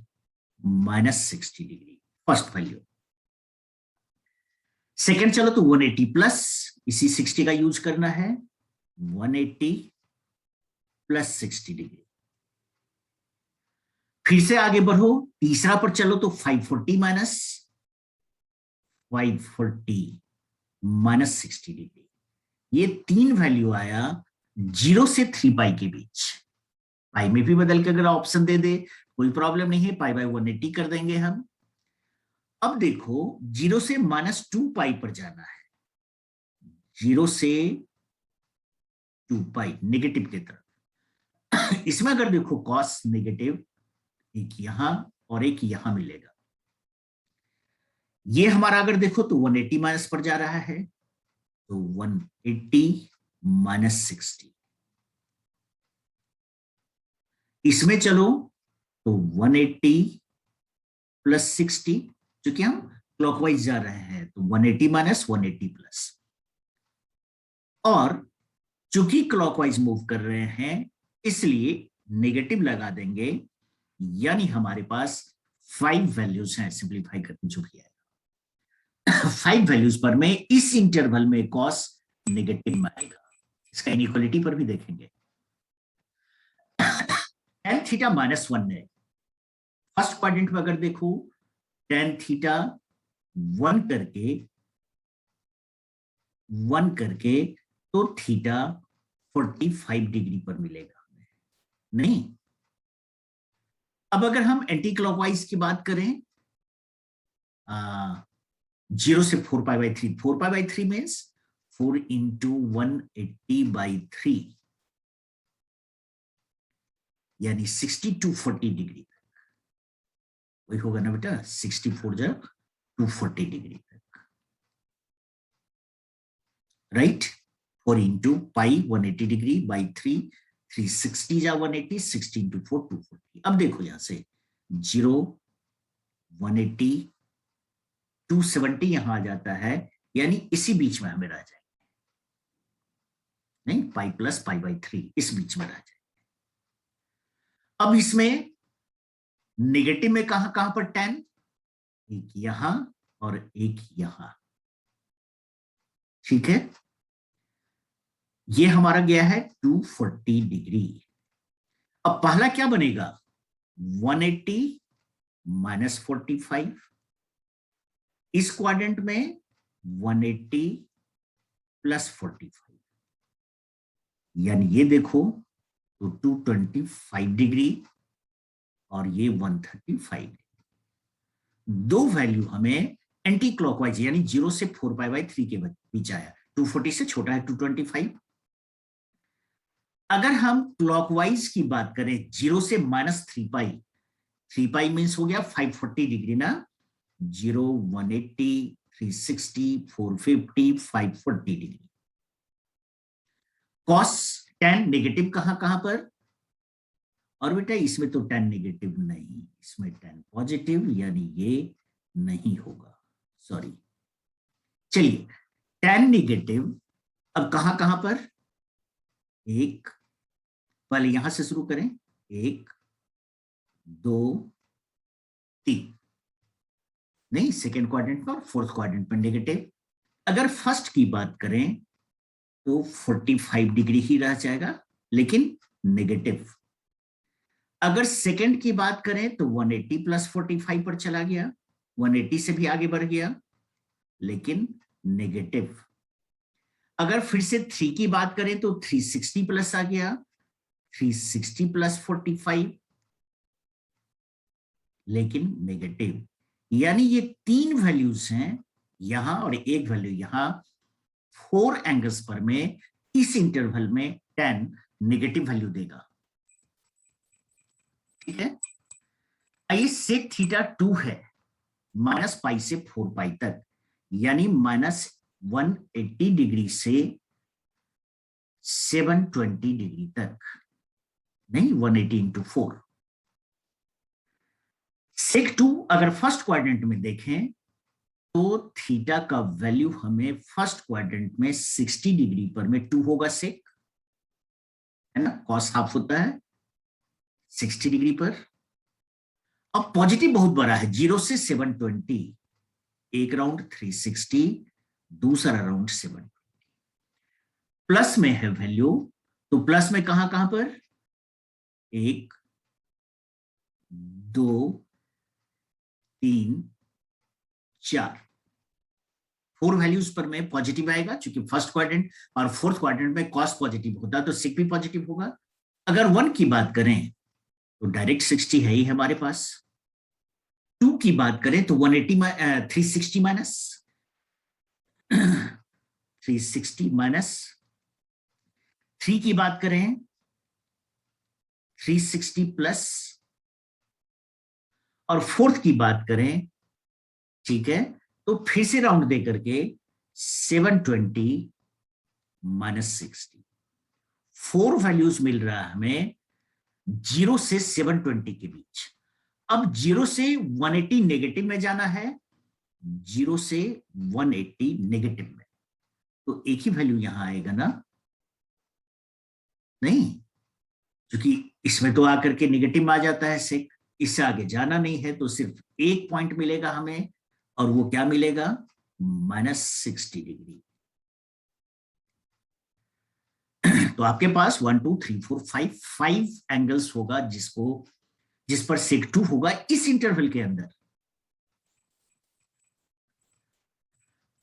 Speaker 1: minus 60 degree first value. Second चलो तो 180 प्लस, इसी 60 का यूज करना है, 180 प्लस 60 डिग्री। फिर से आगे बढ़ो, तीसरा पर चलो तो 540 माइनस 540 माइनस 60 डिग्री। ये 3 वैल्यू आया 0 से 3 पाई के बीच। पाई में भी बदल के अगर ऑप्शन दे दे कोई प्रॉब्लम नहीं है, पाई बाय 180 कर देंगे हम। अब देखो 0 से -2 पाई पर जाना है, 0 से 2 पाई नेगेटिव की तरफ। इसमें अगर देखो कॉस नेगेटिव, एक यहां और एक यहां मिलेगा। ये हमारा अगर देखो तो 180 माइनस पर जा रहा है, तो 180 माइनस 60। इसमें चलो तो 180 प्लस 60, क्योंकि हम क्लॉकवाइज जा रहे हैं तो 180 माइनस 180 प्लस, और चूंकि क्लॉकवाइज मूव कर रहे हैं इसलिए नेगेटिव लगा देंगे, यानी हमारे पास 5 वैल्यूज हैं। सिंप्लीफाई करके जो भी आएगा 5 वैल्यूज पर में इस इंटरवल में कॉस नेगेटिव में आएगा। इसका इनइक्वालिटी पर भी देखेंगे। tan थीटा -1 है, फर्स्ट क्वाड्रेंट में अगर देखो tan थीटा 1 करके तो थीटा 45 डिग्री पर मिलेगा हमें। नहीं, अब अगर हम एंटी क्लॉकवाइज की बात करें, 0 से 4 pi by 3, 4 pi by 3 means 4 into 180/3, यानी 60 to 40 डिग्री तक। वही होगा ना बेटा, 64 जा 240 डिग्री तक, right. 4 into pi 180 degree by 3, 360 जा 180, 60 इंटू 4 240। अब देखो यहां से 0 180 270 यहां आ जाता है, यानी इसी बीच में हमें रह जाएंगे। नहीं, पाई प्लस पाई बाई 3 इस बीच में रह जाएंगे। अब इसमें नेगेटिव में कहां कहां पर tan, एक यहां और एक यहां, ठीक है। ये हमारा गया है 240 डिग्री। अब पहला क्या बनेगा, 180 माइनस 45, इस क्वाड्रेंट में 180 प्लस 45, यानी ये देखो तो 225 डिग्री और ये 135 डिग्री। दो वैल्यू हमें एंटी क्लॉकवाइज यानी 0 से 4π/3 के बीच आया। 240 से छोटा है 225। अगर हम क्लॉकवाइज की बात करें 0 से -3π, 3π मीन्स हो गया 540 डिग्री ना, 0, 180, 360, 450, 540 डिग्री। कॉस tan नेगेटिव कहां पर, और बेटा इसमें तो tan नेगेटिव नहीं, इसमें tan पॉजिटिव, यानी ये नहीं होगा, सॉरी। चलिए tan नेगेटिव अब कहां पर, एक, पहले यहां से शुरू करें, 1, 2, 3, नहीं सेकेंड क्वाड्रेंट पर, फोर्थ क्वाड्रेंट पर नेगेटिव। अगर फर्स्ट की बात करें तो 45 डिग्री ही रह जाएगा लेकिन नेगेटिव। अगर सेकेंड की बात करें तो 180 + 45 पर चला गया, 180 से भी आगे बढ़ गया लेकिन नेगेटिव। अगर फिर से 3 की बात करें तो 360 प्लस आ गया, 360 + 45 लेकिन नेगेटिव। यानी ये 3 वैल्यूज हैं यहां और एक वैल्यू यहां, 4 एंगल्स पर में इस इंटरवल में tan नेगेटिव वैल्यू देगा। ठीक है, आइए sec θ2 है -π से 4π तक, यानी -180 डिग्री से 720 डिग्री तक, नहीं 180 × 4। sec2 अगर फर्स्ट क्वाड्रेंट में देखें तो थीटा का वैल्यू हमें फर्स्ट क्वाड्रेंट में 60 डिग्री पर में 2 होगा सेक, है ना, कॉस हाफ होता है 60 डिग्री पर। अब पॉजिटिव बहुत बड़ा है, 0 से 720, एक राउंड 360, दूसरा राउंड 720। प्लस में है वैल्यू, तो प्लस में कहां पर, 1, 2, 3, 4, 4 वैल्यूज पर में पॉजिटिव आएगा, क्योंकि फर्स्ट क्वाड्रेंट और फोर्थ क्वाड्रेंट में कॉस पॉजिटिव होता है तो सिक भी पॉजिटिव होगा। अगर 1 की बात करें तो डायरेक्ट 60 है ही हमारे पास। 2 की बात करें तो 360 माइनस 3 की बात करें 360 प्लस, और फोर्थ की बात करें, ठीक है, तो फिर से राउंड दे करके 720 - 60, 4 वैल्यूज मिल रहा है हमें 0 से 720 के बीच। अब 0 से 180 नेगेटिव में जाना है, 0 से 180 नेगेटिव में, तो एक ही वैल्यू यहां आएगा ना, नहीं, क्योंकि इसमें तो आकर के नेगेटिव में आ जाता है सेक, इससे आगे जाना नहीं है, तो सिर्फ एक पॉइंट मिलेगा हमें, और वो क्या मिलेगा, -60 डिग्री। तो आपके पास 1, 2, 3, 4, 5 एंगल्स होगा जिस पर sec2 होगा इस इंटरवल के अंदर।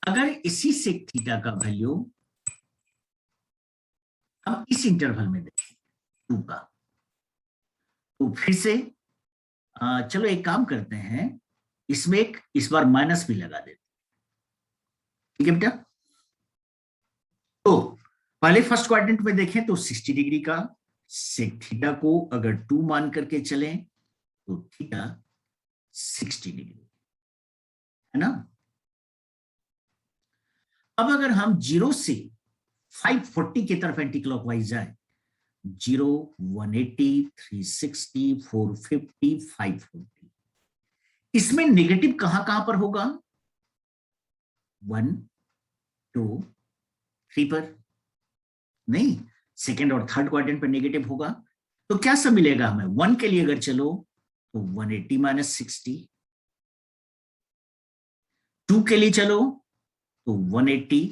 Speaker 1: अगर इसी sec थीटा का वैल्यू हम इस इंटरवल में देखें 2 का, तो फिर से चलो एक काम करते हैं, इसमें इस बार माइनस भी लगा देते, ठीक है बेटा। तो पहले फर्स्ट क्वाड्रेंट में देखें तो 60 डिग्री का सेक थीटा को अगर 2 मान करके चलें तो थीटा 60 डिग्री, है ना। अब अगर हम 0 से 540 की तरफ एंटी क्लॉकवाइज जाए, 0, 180, 360, 450, 540, इसमें नेगेटिव कहां पर होगा, 1, 2, 3 पर, नहीं, सेकेंड और थर्ड क्वाड्रेंट पर नेगेटिव होगा। तो क्या सब मिलेगा हमें, 1 के लिए अगर चलो तो 180 - 60, 2 के लिए चलो तो 180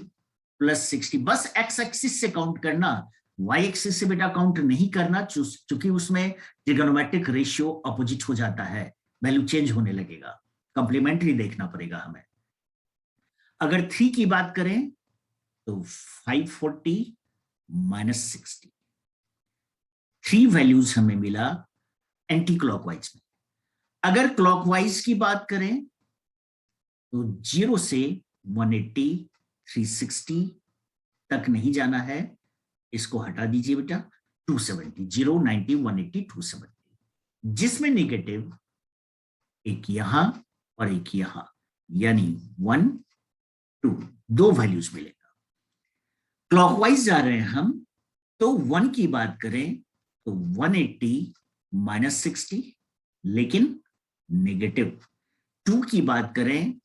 Speaker 1: + 60, बस एक्स एक्सिस से काउंट करना, वाई एक्सिस से बेटा काउंट नहीं करना, क्योंकि उसमें ट्रिगोनोमेट्रिक रेशियो अपोजिट हो जाता है, वैल्यू चेंज होने लगेगा, कंप्लीमेंट्री देखना पड़ेगा हमें। अगर 3 की बात करें तो 540 - 60, 3 वैल्यूज हमें मिला एंटी क्लॉकवाइज में। अगर क्लॉकवाइज की बात करें तो 0 से 180, 360 तक नहीं जाना है, इसको हटा दीजिए बेटा। 270, 0, 90, 180, 270, जिसमें नेगेटिव एक यहां और एक यहां, यानी 1, 2, 2 वैल्यूज मिलेगा। क्लॉकवाइज जा रहे हैं हम, तो 1 की बात करें तो 180 -60, लेकिन नेगेटिव। 2 की बात करें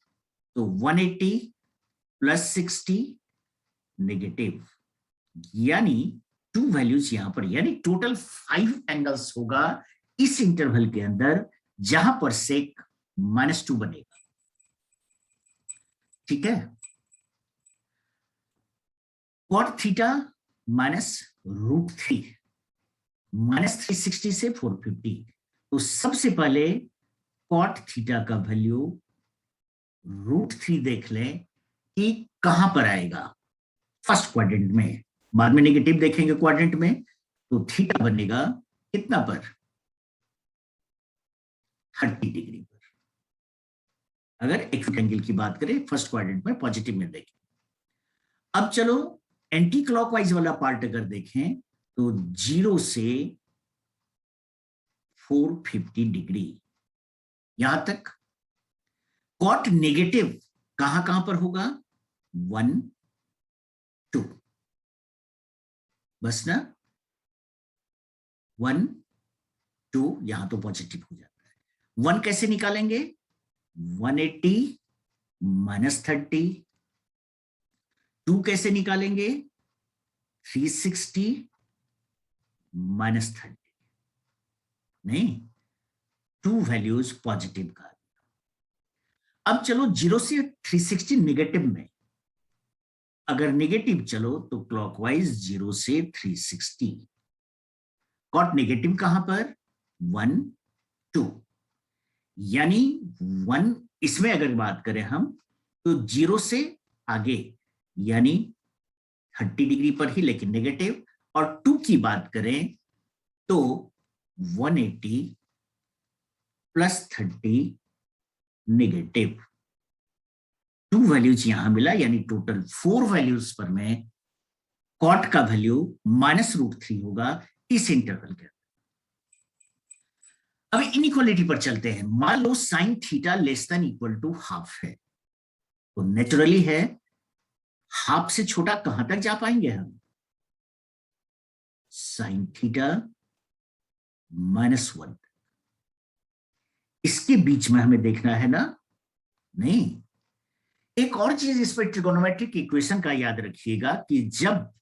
Speaker 1: तो 180 +60 नेगेटिव, यानी 2 वैल्यूज यहां पर, यानी टोटल 5 एंगल्स होगा इस इंटरवल के अंदर, जहां पर सेक -2 बनेगा। ठीक है। cot थीटा -√3 -360 से 450, तो सबसे पहले cot थीटा का वैल्यू √3 देख लें कि कहां पर आएगा, फर्स्ट क्वाड्रेंट में। बाद में नेगेटिव देखेंगे क्वाड्रेंट में, तो थीटा बनेगा कितना पर, 30 डिग्री पर। अगर एक्यूट एंगल की बात करें फर्स्ट क्वाड्रेंट में, पॉजिटिव में देखें। अब चलो एंटी क्लॉकवाइज वाला पार्ट अगर देखें तो 0 से 450 डिग्री यहां तक। कॉट नेगेटिव कहां कहां पर होगा, 1, 2, बस ना, 1, 2, यहां तो पॉजिटिव हो जाता है। 1 कैसे निकालेंगे, 180 -30। 2 कैसे निकालेंगे, 360 -30। नहीं, 2 वैल्यूज पॉजिटिव का। अब चलो 0 से 360 नेगेटिव में, अगर नेगेटिव चलो तो क्लॉकवाइज 0 से 360। कॉट नेगेटिव कहां पर, 1, 2, यानी 1, इसमें अगर बात करें हम तो 0 से आगे, यानी 30 डिग्री पर ही, लेकिन नेगेटिव। और 2 की बात करें तो 180 +30 नेगेटिव। 2 वैल्यूज यहां मिला, यानी टोटल 4 वैल्यूज पर में कॉट का वैल्यू -√3 होगा इस इंटरवल के। अब इनइक्वालिटी पर चलते हैं। मान लो साइन थीटा <= है, तो नेचुरली है हाफ से छोटा कहां तक जा पाएंगे हम, साइन थीटा -1। इसके बीच में हमें देखना है ना, नहीं। एक और चीज इस पर ट्रिगोनोमेट्रिक इक्वेशन का याद रखिएगा कि जब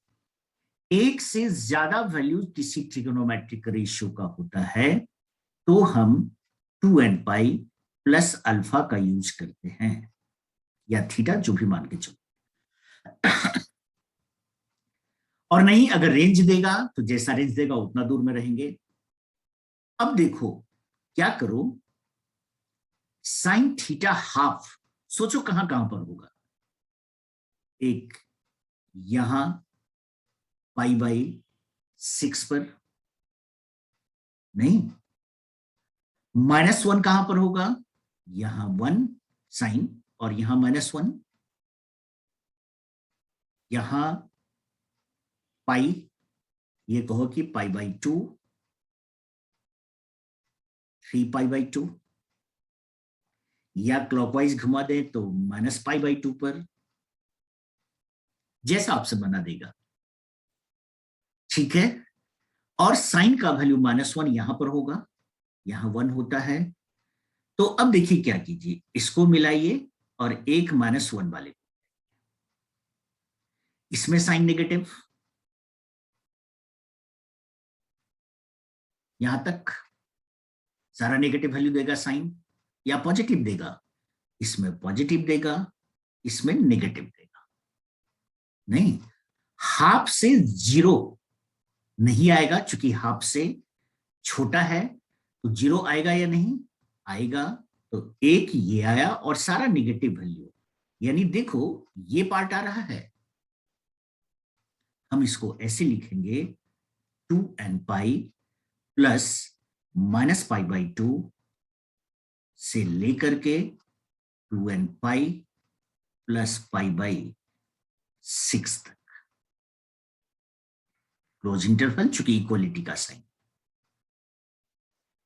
Speaker 1: एक से ज्यादा वैल्यू किसी ट्रिगोनोमेट्रिक रेशियो का होता है तो हम 2n पाई प्लस अल्फा का यूज करते हैं, या थीटा, जो भी मान के चलो। और नहीं, अगर रेंज देगा तो जैसा रेंज देगा उतना दूर में रहेंगे। अब देखो क्या करो, साइन थीटा हाफ, सोचो कहां कहां पर होगा। एक यहां π/6 पर, नहीं। -1 कहां पर होगा, यहां 1 साइन, और यहां -1, यहां पाई, ये कहो कि π/2, 3π/2, या क्लॉकवाइज घुमा दे तो -π/2 पर, जैसा आपसे बना देगा। ठीक है। और साइन का वैल्यू -1 यहां पर होगा, यहां 1 होता है। तो अब देखिए क्या कीजिए, इसको मिलाइए और एक -1 वाले, इसमें साइन नेगेटिव, यहां तक सारा नेगेटिव वैल्यू देगा साइन, या पॉजिटिव देगा, इसमें पॉजिटिव देगा, इसमें नेगेटिव देगा। नहीं, हाफ से 0 नहीं आएगा, चूंकि हाफ से छोटा है, तो 0 आएगा या नहीं आएगा। तो एक ये आया और सारा नेगेटिव वैल्यू, यानी देखो ये पार्ट आ रहा है, हम इसको ऐसे लिखेंगे 2n पाई प्लस -π/2 से लेकर के 2nπ प्लस π/6 तक, क्लोज इंटरवल, चूंकि इक्वलिटी का साइन,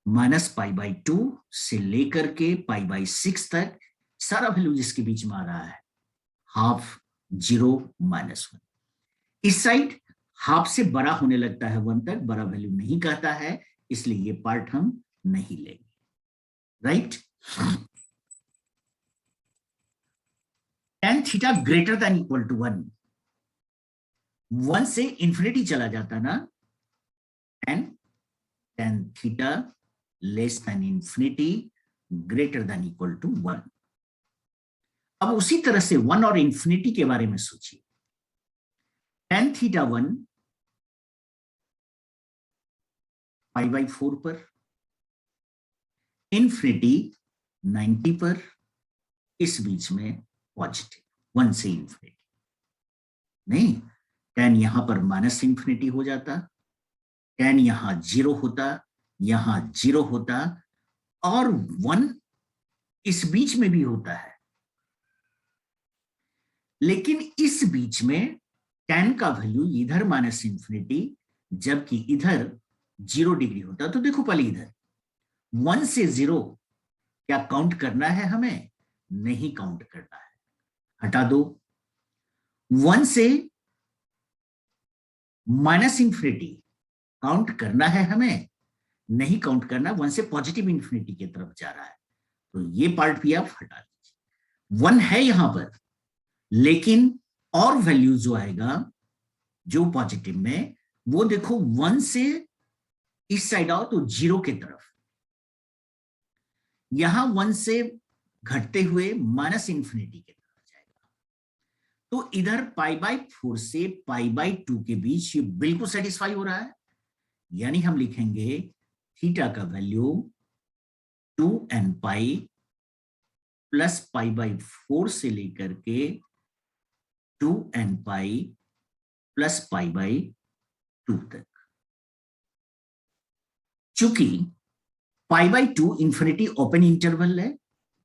Speaker 1: -π/2 से लेकर के π/6 तक, सारा वैल्यू जिसके बीच में आ रहा है हाफ, 0, -1। इस साइड हाफ से बड़ा होने लगता है 1 तक, बड़ा वैल्यू नहीं कहता है, इसलिए ये पार्ट हम नहीं लेंगे, right. tan theta greater than equal to 1 से इंफिनिटी चला जाता ना, tan theta less than infinity greater than equal to 1। अब उसी तरह से 1 और इंफिनिटी के बारे में सोचिए। tan थीटा 1 π/4 पर, इंफिनिटी 90 पर, इस बीच में पॉजिटिव 1 से इंफिनिटी नहीं, tan यहां पर माइनस इंफिनिटी हो जाता, tan यहां 0 होता, यहां 0 होता, और 1 इस बीच में भी होता है, लेकिन इस बीच में tan का वैल्यू इधर माइनस इंफिनिटी, जबकि इधर 0 डिग्री होता। तो देखो पहले इधर 1 से 0 क्या काउंट करना है हमें? नहीं काउंट करना है, हटा दो। 1 से माइनस इंफिनिटी काउंट करना है हमें, नहीं काउंट करना, 1 से पॉजिटिव इंफिनिटी की तरफ जा रहा है, तो ये पार्ट भी आप हटा दीजिए। 1 है यहां पर, लेकिन और वैल्यू जो आएगा जो पॉजिटिव में, वो देखो 1 से इस साइड आओ तो 0 की तरफ, यहां 1 से घटते हुए माइनस इंफिनिटी की तरफ जाएगा। तो इधर π/4 से π/2 के बीच ये बिल्कुल सेटिस्फाई हो रहा है, यानी हम लिखेंगे थीटा का वैल्यू 2nπ प्लस π/4 से लेकर के 2nπ प्लस π/2 तक। चूंकि π/2 इंफिनिटी ओपन इंटरवल है,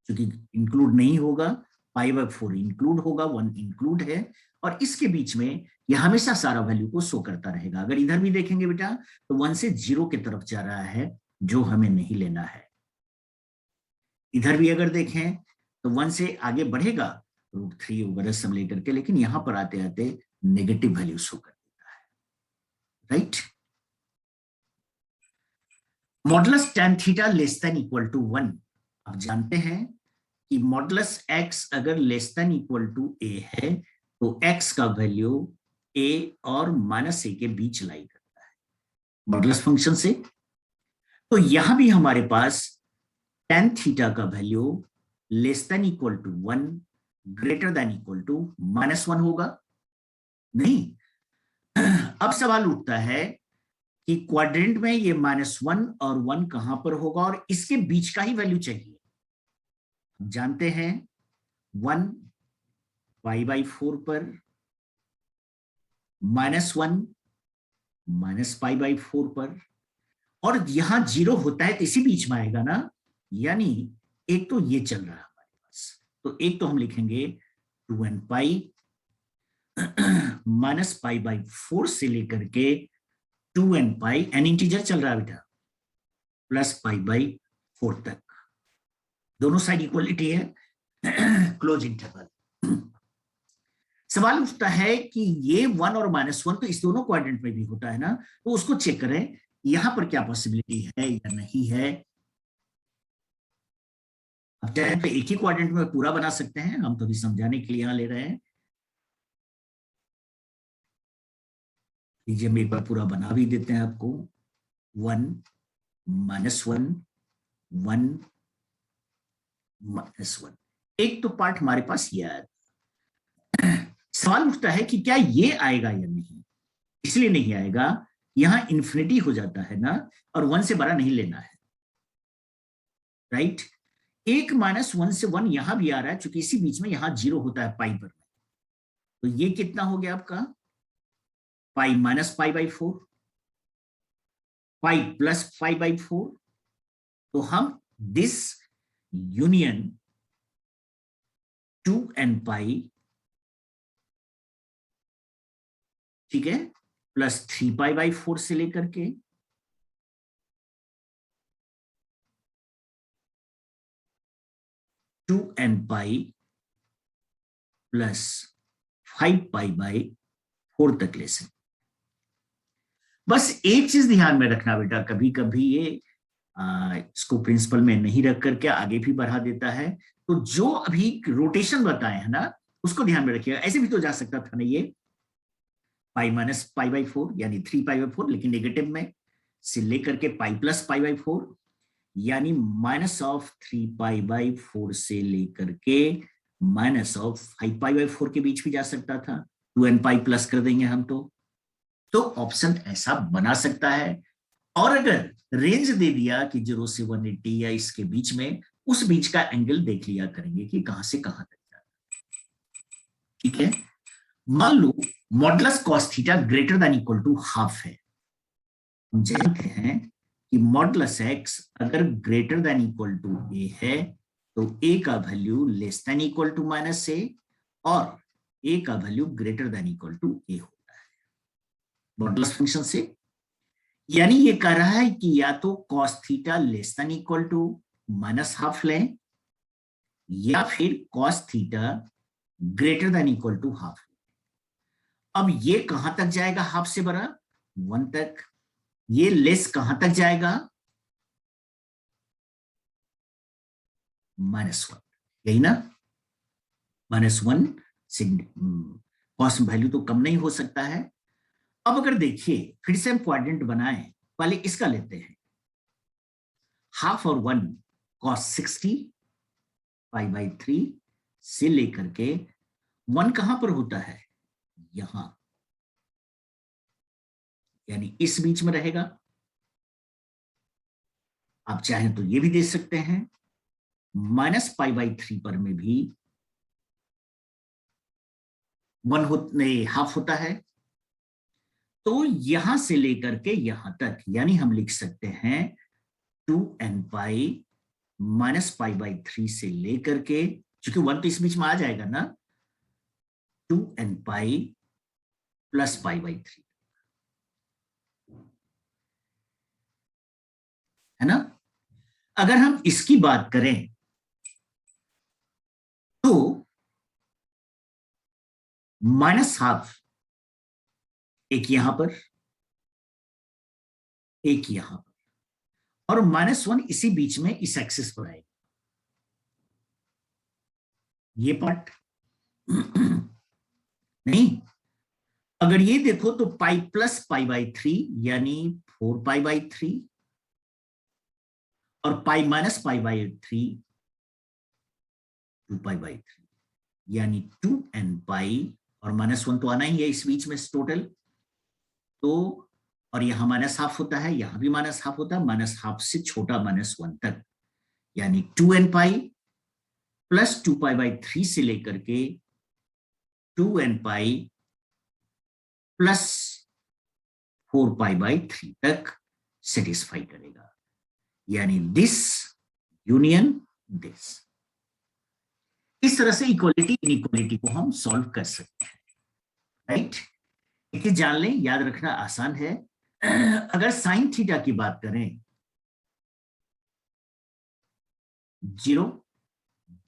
Speaker 1: चूंकि इंक्लूड नहीं होगा, π/4 इंक्लूड होगा, 1 इंक्लूड है, और इसके बीच में यह हमेशा सारा वैल्यू को शो करता रहेगा। अगर इधर भी देखेंगे बेटा तो 1 से 0 की तरफ जा रहा है, जो हमें नहीं लेना है। इधर भी अगर देखें तो 1 से आगे बढ़ेगा, √3 वगैरह सब लेकर के, लेकिन यहां पर आते आते नेगेटिव वैल्यू शो कर देता है, right. Modulus tan theta less than equal to 1, आप जानते हैं कि मॉडुलस x अगर less than equal to a है तो x का वैल्यू a और -a के बीच लाई करता है मॉडुलस फंक्शन से। तो यहां भी हमारे पास tan थीटा का value less than equal to 1 greater than equal to -1 होगा। नहीं, अब सवाल उठता है कि क्वाड्रेंट में ये -1 और 1 कहां पर होगा, और इसके बीच का ही वैल्यू चाहिए। जानते हैं 1 π/4 पर, -1 -π/4 पर, और यहां 0 होता है तो इसी बीच में आएगा ना, यानी एक तो ये चल रहा है हमारे पास, तो एक तो हम लिखेंगे 2nπ -π/4 से लेकर के 2nπ, एन इंटीजर चल रहा है बेटा, प्लस π/4 तक, दोनों साइड इक्वलिटी है, क्लोज इंटरवल। सवाल उठता है कि ये 1 और -1 तो इस दोनों क्वाड्रेंट में भी होता है ना, तो उसको चेक करें यहां पर क्या पॉसिबिलिटी है या नहीं है। अब चाहे तो एक ही क्वाड्रेंट में पूरा बना सकते हैं, हम तो भी समझाने के लिए यहां ले रहे हैं। लीजिए हम एक बार पूरा बना भी देते हैं आपको। 1 -1 1 -1, एक तो पार्ट हमारे पास ये आया। सवाल उठता है कि क्या ये आएगा या नहीं, इसलिए नहीं आएगा, यहां इंफिनिटी हो जाता है ना, और 1 से बड़ा नहीं लेना है, राइट। एक -1 से 1 यहां भी आ रहा है, चूंकि इसी बीच में यहां 0 होता है पाई पर, तो ये कितना हो गया आपका पाई -π/4, पाई प्लस 5/4, तो हम दिस यूनियन 2n पाई, ठीक है, प्लस 3π/4 से लेकर के 2n पाई प्लस 5π/4 तक ले सकते। बस एक चीज ध्यान में रखना बेटा, कभी कभी ये इसको प्रिंसिपल में नहीं रख करके आगे भी बढ़ा देता है, तो जो अभी रोटेशन बताए हैं ना उसको ध्यान में रखिएगा। ऐसे भी तो जा सकता था ना ये पाई माइनस π/4 यानी 3π/4, लेकिन नेगेटिव में से लेकर के पाई प्लस π/4 यानी -3π/4 से लेकर के -5π/4 के बीच भी जा सकता था। 2n पाई प्लस कर देंगे हम तो ऑप्शन ऐसा बना सकता है। और अगर रेंज दे दिया कि 0 से 180 या इसके बीच में, उस बीच का एंगल देख लिया करेंगे कि कहां से कहां तक जाता है, ठीक है। मान लो modulus cos theta greater than equal to half है। हम जानते हैं कि मॉडुलस एक्स अगर greater than equal to a है तो ए का value less than equal to -a और ए का value greater than equal to a होता है मॉडुलस फंक्शन से। यानी ये कह रहा है कि या तो cos theta less than equal to -half लें या फिर cos theta greater than equal to half. अब ये कहां तक जाएगा हाफ से बड़ा 1 तक, ये लेस कहां तक जाएगा -1, यही ना, -1 से कॉस वैल्यू तो कम नहीं हो सकता है। अब अगर देखिए फिर से हम क्वाड्रेंट बनाएं, पहले इसका लेते हैं हाफ और 1 cos 60 π/3 से लेकर के 1 कहां पर होता है यहां, यानी इस बीच में रहेगा। आप चाहें तो ये भी दे सकते हैं -π/3 पर में भी 1 हाफ होता है, तो यहां से लेकर के यहां तक, यानी हम लिख सकते हैं 2n पाई -π/3 से लेकर के, क्योंकि 1 तो इस बीच में आ जाएगा ना, 2n पाई प्लस π/3 है ना। अगर हम इसकी बात करें तो -हाफ एक यहां पर, एक यहां पर, और -1 इसी बीच में इस एक्सिस पर आएगा, ये पार्ट नहीं। अगर ये देखो तो पाई प्लस π/3 यानी 4π/3 और पाई माइनस π/3 2π/3 यानी 2n पाई, और -1 तो आना ही है इस बीच में टोटल, तो और यहां -हाफ होता है, यहां भी -हाफ होता है, -हाफ से छोटा -1 तक, यानी 2n पाई प्लस 2π/3 से लेकर के 2n पाई प्लस 4π/3 तक सेटिस्फाई करेगा, यानी दिस यूनियन दिस। इस तरह से इक्वालिटी इनइक्वालिटी को हम सॉल्व कर सकते हैं, राइट। देखिए जान लें, याद रखना आसान है। अगर साइन थीटा की बात करें 0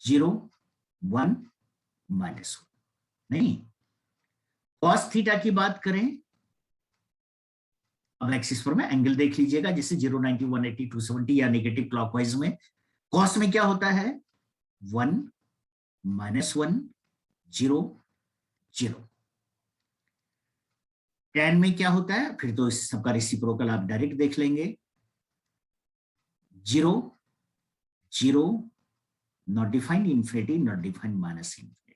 Speaker 1: 0 1 -1, नहीं, कॉस थीटा की बात करें, अब एक्सिस पर में एंगल देख लीजिएगा, जैसे 0 90 180 270 या नेगेटिव क्लॉकवाइज में, कॉस में क्या होता है 1 -1 0 0। tan में क्या होता है, फिर तो इस सबका रेसिप्रोकल आप डायरेक्ट देख लेंगे, 0 0 not defined infinity not defined -infinity.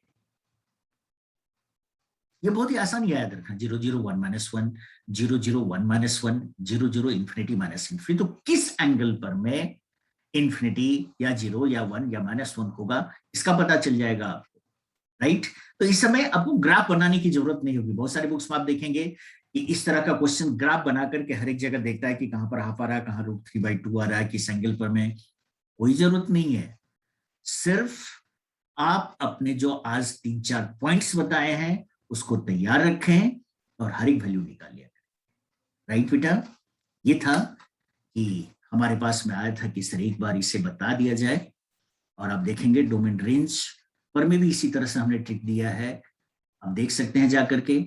Speaker 1: ये बहुत ही आसान याद रखना, 0 0 1 -1 0 0 1 -1 0 0 इंफिनिटी -इंफिनिटी। तो किस एंगल पर में इंफिनिटी या 0 या 1 या -1 होगा इसका पता चल जाएगा आपको, राइट। तो इस समय आपको ग्राफ बनाने की जरूरत नहीं होगी। बहुत सारे बुक्स में आप देखेंगे कि इस तरह का क्वेश्चन ग्राफ बना करके हर एक जगह देखता है कि कहां पर हाफ आ रहा है, कहां √3/2 आ रहा है, किस एंगल पर में, कोई जरूरत नहीं है। सिर्फ आप अपने जो आज 3-4 पॉइंट्स बताए हैं उसको तैयार रखें और हर एक वैल्यू निकालिए। राइट बेटा, ये था कि हमारे पास में आया था कि सर एक बार इसे बता दिया जाए, और आप देखेंगे डोमेन रेंज पर में भी इसी तरह से हमने ट्रिक दिया है, आप देख सकते हैं जाकर के,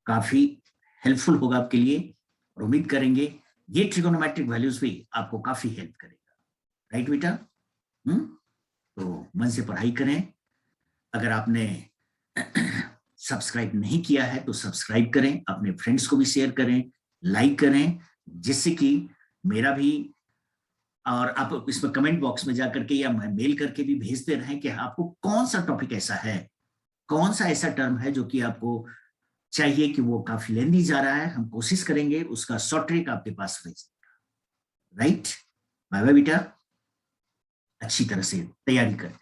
Speaker 1: काफी हेल्पफुल होगा आपके लिए, और उम्मीद करेंगे ये ट्रिगोनोमेट्रिक वैल्यूज भी आपको काफी हेल्प करेगा। राइट बेटा, तो मन से पढ़ाई करें। अगर आपने सब्सक्राइब नहीं किया है तो सब्सक्राइब करें, अपने फ्रेंड्स को भी शेयर करें, लाइक करें, जिससे कि मेरा भी, और आप इसमें कमेंट बॉक्स में जाकर के या मेल करके भी भेजते रहें कि आपको कौन सा टॉपिक ऐसा है, कौन सा ऐसा टर्म है जो कि आपको चाहिए कि वो काफी लेंदी जा रहा है, हम कोशिश करेंगे उसका शॉर्ट ट्रिक आपके पास भेज देगा। राइट, बाय बाय बेटा, अच्छी तरह से तैयारी करें।